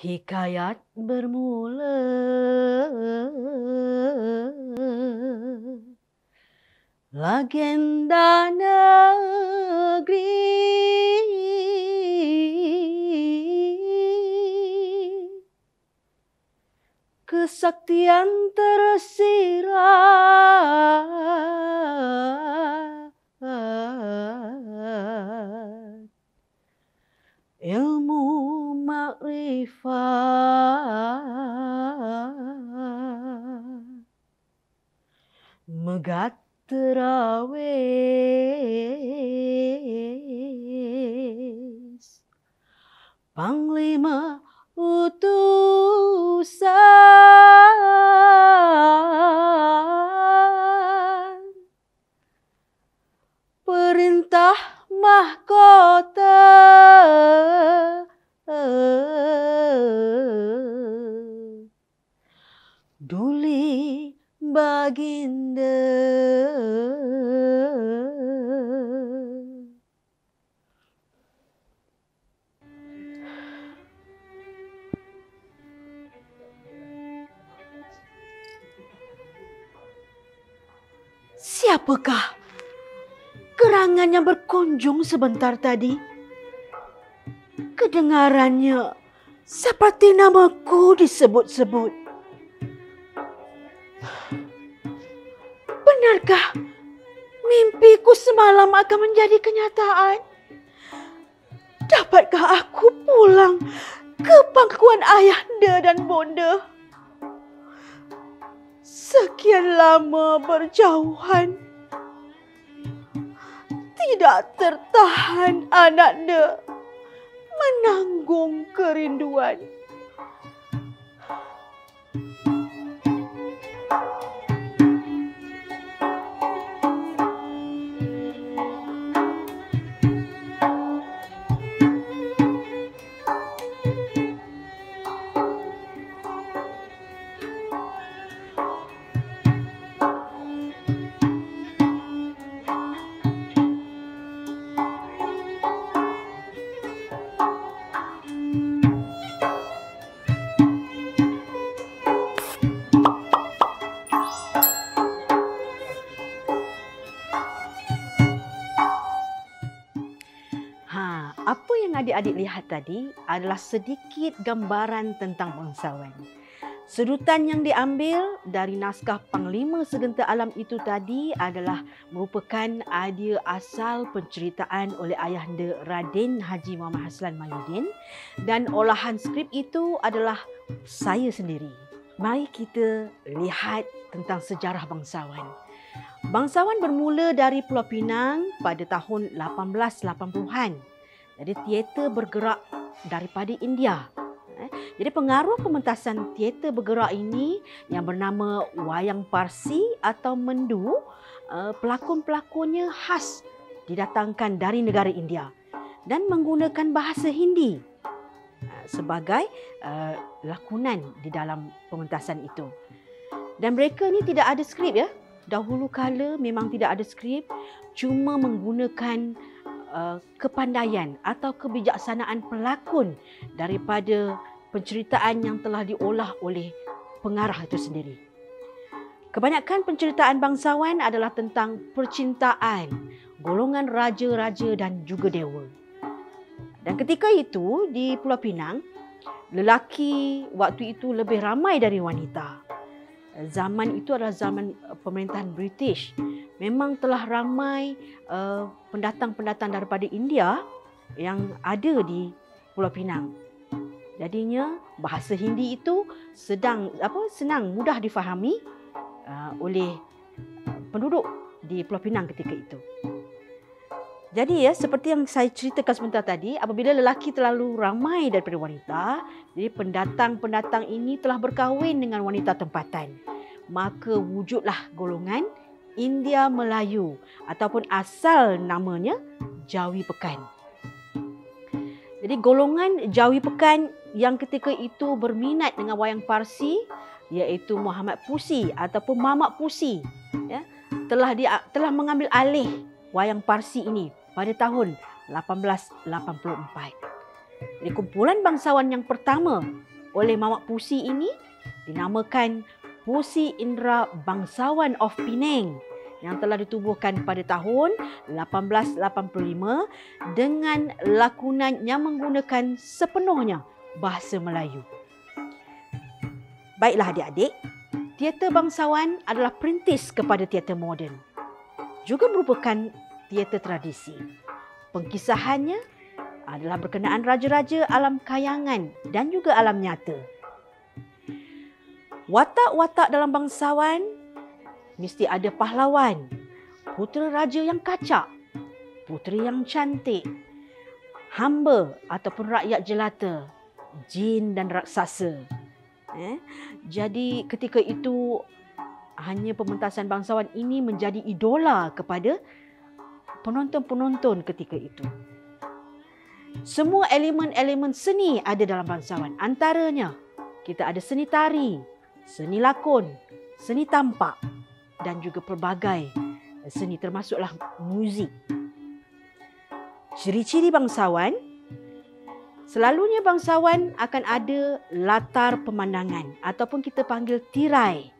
Hikayat bermula legenda negeri, kesaktian tersirat, ilmu makrifat, megat terawis, panglima utusan, perintah mahkota, duli baginda. Siapakah gerangan yang berkunjung sebentar tadi? Kedengarannya seperti namaku disebut-sebut. Benarkah mimpiku semalam akan menjadi kenyataan? Dapatkah aku pulang ke pangkuan ayahanda dan bonda? Sekian lama berjauhan, tidak tertahan anaknya menanggung kerinduan. Apa yang adik-adik lihat tadi adalah sedikit gambaran tentang bangsawan. Sedutan yang diambil dari naskah Panglima Segenta Alam itu tadi adalah merupakan idea asal penceritaan oleh ayahanda Raden Haji Muhammad Haslan Mahyudin, dan olahan skrip itu adalah saya sendiri. Mari kita lihat tentang sejarah bangsawan. Bangsawan bermula dari Pulau Pinang pada tahun 1880-an. Jadi teater bergerak daripada India. Jadi pengaruh pementasan teater bergerak ini yang bernama wayang Parsi atau mendu, pelakon-pelakonnya khas didatangkan dari negara India dan menggunakan bahasa Hindi sebagai lakonan di dalam pementasan itu. Dan mereka ni tidak ada skrip ya. Dahulu kala memang tidak ada skrip, cuma menggunakan kepandaian atau kebijaksanaan pelakon daripada penceritaan yang telah diolah oleh pengarah itu sendiri. Kebanyakan penceritaan bangsawan adalah tentang percintaan, golongan raja-raja dan juga dewa. Dan ketika itu di Pulau Pinang, lelaki waktu itu lebih ramai dari wanita. Zaman itu adalah zaman pemerintahan British. Memang telah ramai pendatang-pendatang daripada India yang ada di Pulau Pinang. Jadinya bahasa Hindi itu senang mudah difahami oleh penduduk di Pulau Pinang ketika itu. Jadi ya, seperti yang saya ceritakan sebentar tadi, apabila lelaki terlalu ramai daripada wanita, jadi pendatang-pendatang ini telah berkahwin dengan wanita tempatan. Maka wujudlah golongan India Melayu ataupun asal namanya Jawi Pekan. Jadi golongan Jawi Pekan yang ketika itu berminat dengan wayang Parsi, iaitu Muhammad Pusi ataupun Mamat Pusi, ya, telah mengambil alih wayang Parsi ini pada tahun 1884. Jadi kumpulan bangsawan yang pertama oleh Mamat Pusi ini dinamakan Pusi Indra Bangsawan of Penang yang telah ditubuhkan pada tahun 1885 dengan lakonan yang menggunakan sepenuhnya bahasa Melayu. Baiklah adik-adik, teater bangsawan adalah perintis kepada teater moden. Juga merupakan teater tradisi. Pengkisahannya adalah berkenaan raja-raja alam kayangan dan juga alam nyata. Watak-watak dalam bangsawan mesti ada pahlawan, putera raja yang kacak, puteri yang cantik, hamba ataupun rakyat jelata, jin dan raksasa. Jadi ketika itu hanya pementasan bangsawan ini menjadi idola kepada penonton-penonton ketika itu. Semua elemen-elemen seni ada dalam bangsawan. Antaranya kita ada seni tari, seni lakon, seni tampak dan juga pelbagai seni termasuklah muzik. Ciri-ciri bangsawan, selalunya bangsawan akan ada latar pemandangan ataupun kita panggil tirai.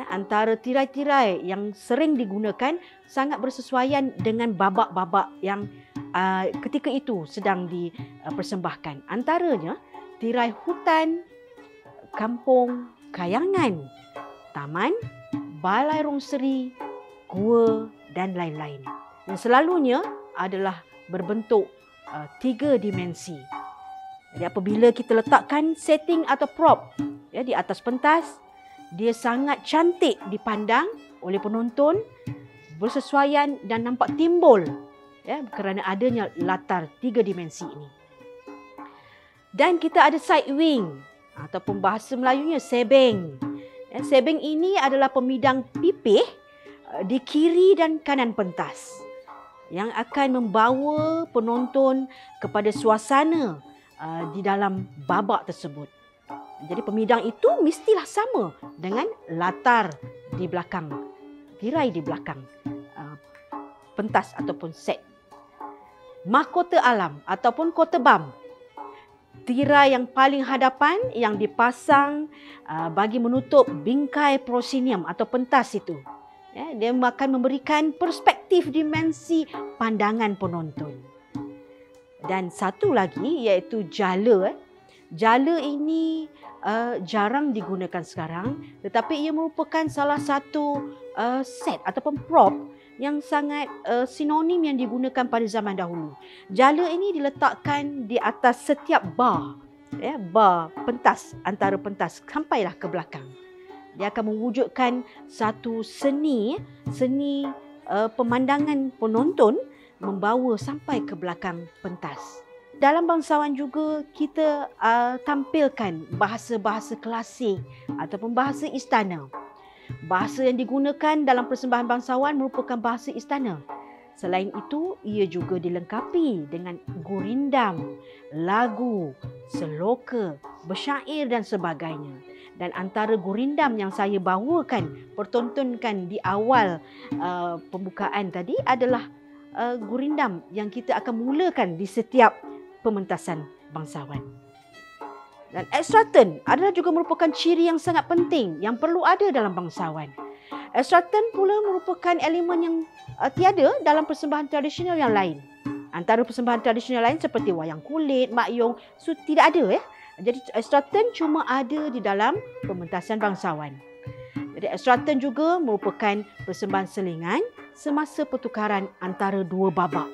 Antara tirai-tirai yang sering digunakan sangat bersesuaian dengan babak-babak yang ketika itu sedang dipersembahkan. Antaranya tirai hutan, kampung, kayangan, taman, balai rongseri, gua dan lain-lain. Yang selalunya adalah berbentuk 3 dimensi. Jadi apabila kita letakkan setting atau prop di atas pentas, dia sangat cantik dipandang oleh penonton, bersesuaian dan nampak timbul kerana adanya latar 3 dimensi ini. Dan kita ada side wing ataupun bahasa Melayunya sebeng. Sebeng ini adalah pemidang pipih di kiri dan kanan pentas yang akan membawa penonton kepada suasana di dalam babak tersebut. Jadi pemidang itu mestilah sama dengan latar di belakang, tirai di belakang pentas ataupun set. Mahkota alam ataupun kotebam, tirai yang paling hadapan yang dipasang bagi menutup bingkai proscenium atau pentas itu. Dia akan memberikan perspektif dimensi pandangan penonton. Dan satu lagi iaitu jala. Jala ini jarang digunakan sekarang, tetapi ia merupakan salah satu set ataupun prop yang sangat sinonim yang digunakan pada zaman dahulu. Jala ini diletakkan di atas setiap bar, bar pentas, antara pentas sampailah ke belakang. Dia akan mewujudkan satu seni pemandangan penonton membawa sampai ke belakang pentas. Dalam bangsawan juga kita tampilkan bahasa-bahasa klasik ataupun bahasa istana. Bahasa yang digunakan dalam persembahan bangsawan merupakan bahasa istana. Selain itu, ia juga dilengkapi dengan gurindam, lagu, seloka, bersyair dan sebagainya. Dan antara gurindam yang saya bawakan, pertontonkan di awal pembukaan tadi adalah gurindam yang kita akan mulakan di setiap pementasan bangsawan. Dan ekstraten adalah juga merupakan ciri yang sangat penting yang perlu ada dalam bangsawan. Ekstraten pula merupakan elemen yang tiada dalam persembahan tradisional yang lain. Antara persembahan tradisional lain seperti wayang kulit, makyong, tidak ada. Jadi ekstraten cuma ada di dalam pementasan bangsawan. Jadi ekstraten juga merupakan persembahan selingan semasa pertukaran antara dua babak.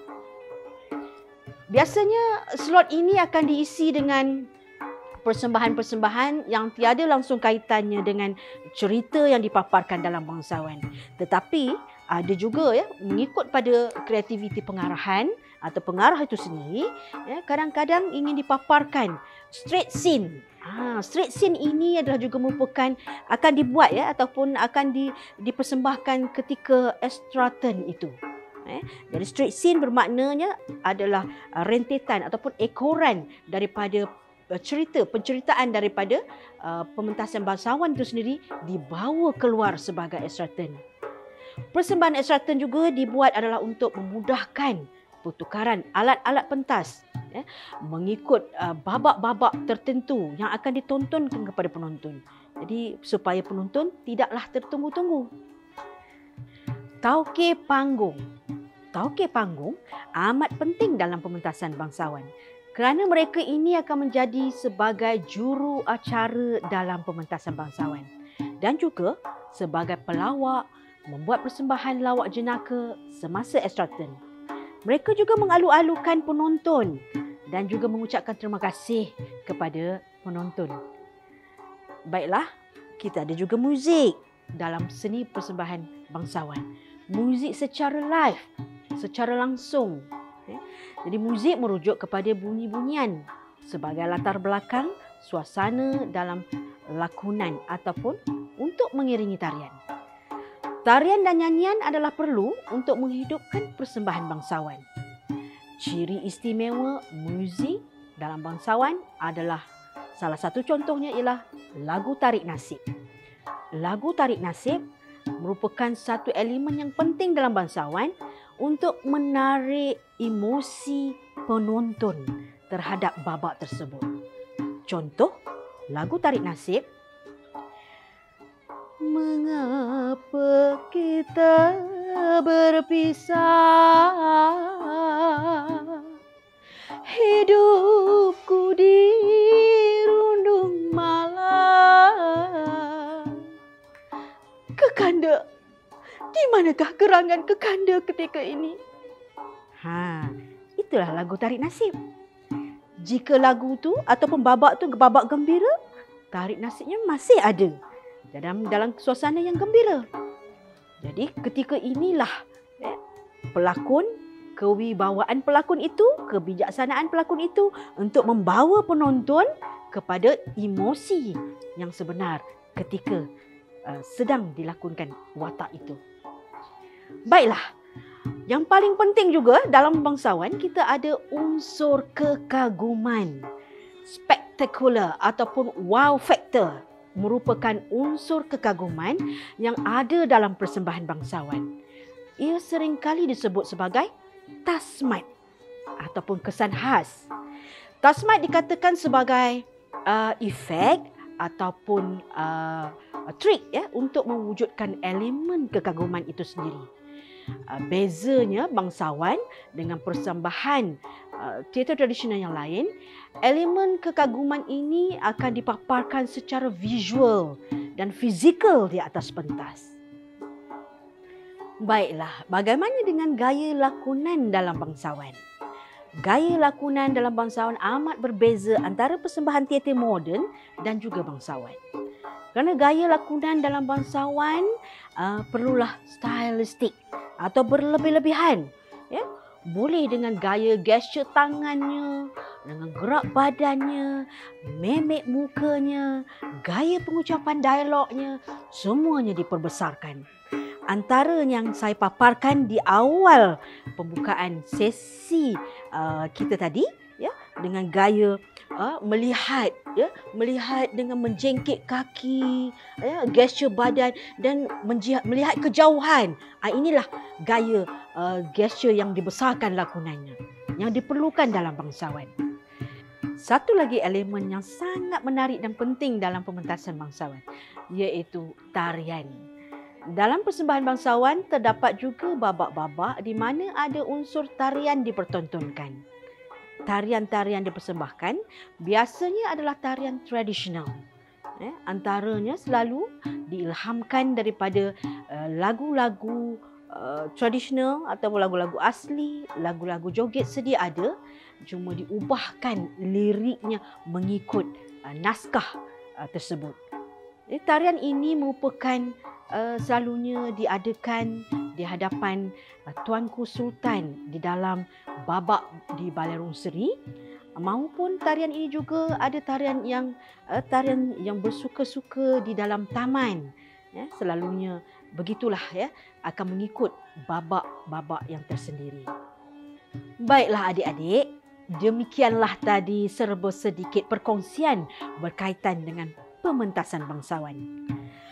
Biasanya slot ini akan diisi dengan persembahan-persembahan yang tiada langsung kaitannya dengan cerita yang dipaparkan dalam bangsawan. Tetapi ada juga mengikut pada kreativiti pengarahan atau pengarah itu sendiri, kadang-kadang ingin dipaparkan straight scene. Straight scene ini adalah juga merupakan akan dibuat ataupun akan dipersembahkan ketika ekstraten itu. Jadi straight scene bermaknanya adalah rentetan ataupun ekoran daripada penceritaan daripada pementasan bangsawan itu sendiri dibawa keluar sebagai ekstraten. Persembahan ekstraten juga dibuat adalah untuk memudahkan pertukaran alat-alat pentas ya, mengikut babak-babak tertentu yang akan ditontonkan kepada penonton. Jadi supaya penonton tidaklah tertunggu-tunggu. Tauke panggung. Tauke panggung amat penting dalam pementasan bangsawan kerana mereka ini akan menjadi sebagai juru acara dalam pementasan bangsawan dan juga sebagai pelawak membuat persembahan lawak jenaka semasa ekstraten. Mereka juga mengalu-alukan penonton dan juga mengucapkan terima kasih kepada penonton. Baiklah, kita ada juga muzik dalam seni persembahan bangsawan. Muzik secara live, secara langsung. Jadi muzik merujuk kepada bunyi-bunyian sebagai latar belakang suasana dalam lakonan ataupun untuk mengiringi tarian. Tarian dan nyanyian adalah perlu untuk menghidupkan persembahan bangsawan. Ciri istimewa muzik dalam bangsawan adalah salah satu contohnya ialah lagu tarik nasib. Lagu tarik nasib merupakan satu elemen yang penting dalam bangsawan untuk menarik emosi penonton terhadap babak tersebut. Contoh lagu tarik nasib. Mengapa kita berpisah? Hidupku dirundung malam. Kekanda, di manakah gerangan Kekanda ketika ini? Itulah lagu tarik nasib. Jika lagu tu ataupun babak tu babak gembira, tarik nasibnya masih ada dalam suasana yang gembira. Jadi ketika inilah pelakon, kewibawaan pelakon itu, kebijaksanaan pelakon itu untuk membawa penonton kepada emosi yang sebenar ketika sedang dilakonkan watak itu. Baiklah, yang paling penting juga dalam bangsawan kita ada unsur kekaguman. Spectacular ataupun wow factor merupakan unsur kekaguman yang ada dalam persembahan bangsawan. Ia seringkali disebut sebagai tasmat ataupun kesan khas. Tasmat dikatakan sebagai efek ataupun trik untuk mewujudkan elemen kekaguman itu sendiri. Bezanya bangsawan dengan persembahan teater tradisional yang lain, elemen kekaguman ini akan dipaparkan secara visual dan fizikal di atas pentas. Baiklah, bagaimana dengan gaya lakonan dalam bangsawan? Gaya lakonan dalam bangsawan amat berbeza antara persembahan teater moden dan juga bangsawan. Kerana gaya lakonan dalam bangsawan perlulah stylistik atau berlebih-lebihan. Boleh dengan gaya gesture tangannya, dengan gerak badannya, mimik mukanya, gaya pengucapan dialognya, semuanya diperbesarkan. Antara yang saya paparkan di awal pembukaan sesi kita tadi, dengan gaya melihat dengan menjengkit kaki, gesture badan dan melihat kejauhan. Inilah gaya gesture yang dibesarkan lakonannya, yang diperlukan dalam bangsawan. Satu lagi elemen yang sangat menarik dan penting dalam pementasan bangsawan, iaitu tarian. Dalam persembahan bangsawan terdapat juga babak-babak di mana ada unsur tarian dipertontonkan. Tarian-tarian dipersembahkan biasanya adalah tarian tradisional. Antaranya selalu diilhamkan daripada lagu-lagu tradisional atau lagu-lagu asli, lagu-lagu joget sedia ada, cuma diubahkan liriknya mengikut naskah tersebut. Tarian ini merupakan selalunya diadakan di hadapan Tuanku Sultan di dalam babak di Balerong Seri, maupun tarian ini juga ada tarian yang bersuka-suka di dalam taman. Selalunya begitulah akan mengikut babak-babak yang tersendiri. Baiklah adik-adik, demikianlah tadi serba sedikit perkongsian berkaitan dengan pementasan bangsawan.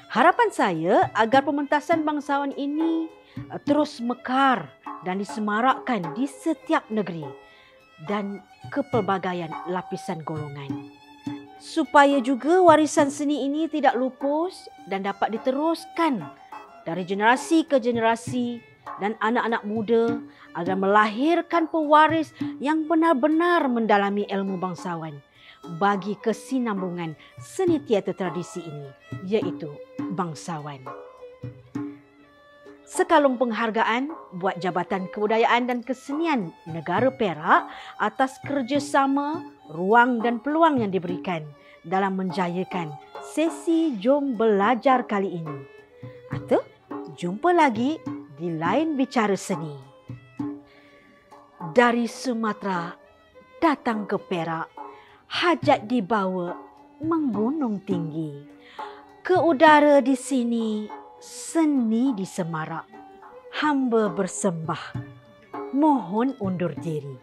Harapan saya agar pementasan bangsawan ini terus mekar dan disemarakkan di setiap negeri. dan kepelbagaian lapisan golongan. Supaya juga warisan seni ini tidak lupus dan dapat diteruskan dari generasi ke generasi dan anak-anak muda agar melahirkan pewaris yang benar-benar mendalami ilmu bangsawan bagi kesinambungan seni teater tradisi ini, iaitu bangsawan. Sekalung penghargaan buat Jabatan Kebudayaan dan Kesenian Negara Perak atas kerjasama, ruang dan peluang yang diberikan dalam menjayakan sesi Jom Belajar kali ini. Atau jumpa lagi di lain bicara seni. Dari Sumatera datang ke Perak, hajat dibawa menggunung tinggi. Ke udara di sini, seni di Semarak. Hamba bersembah, mohon undur diri.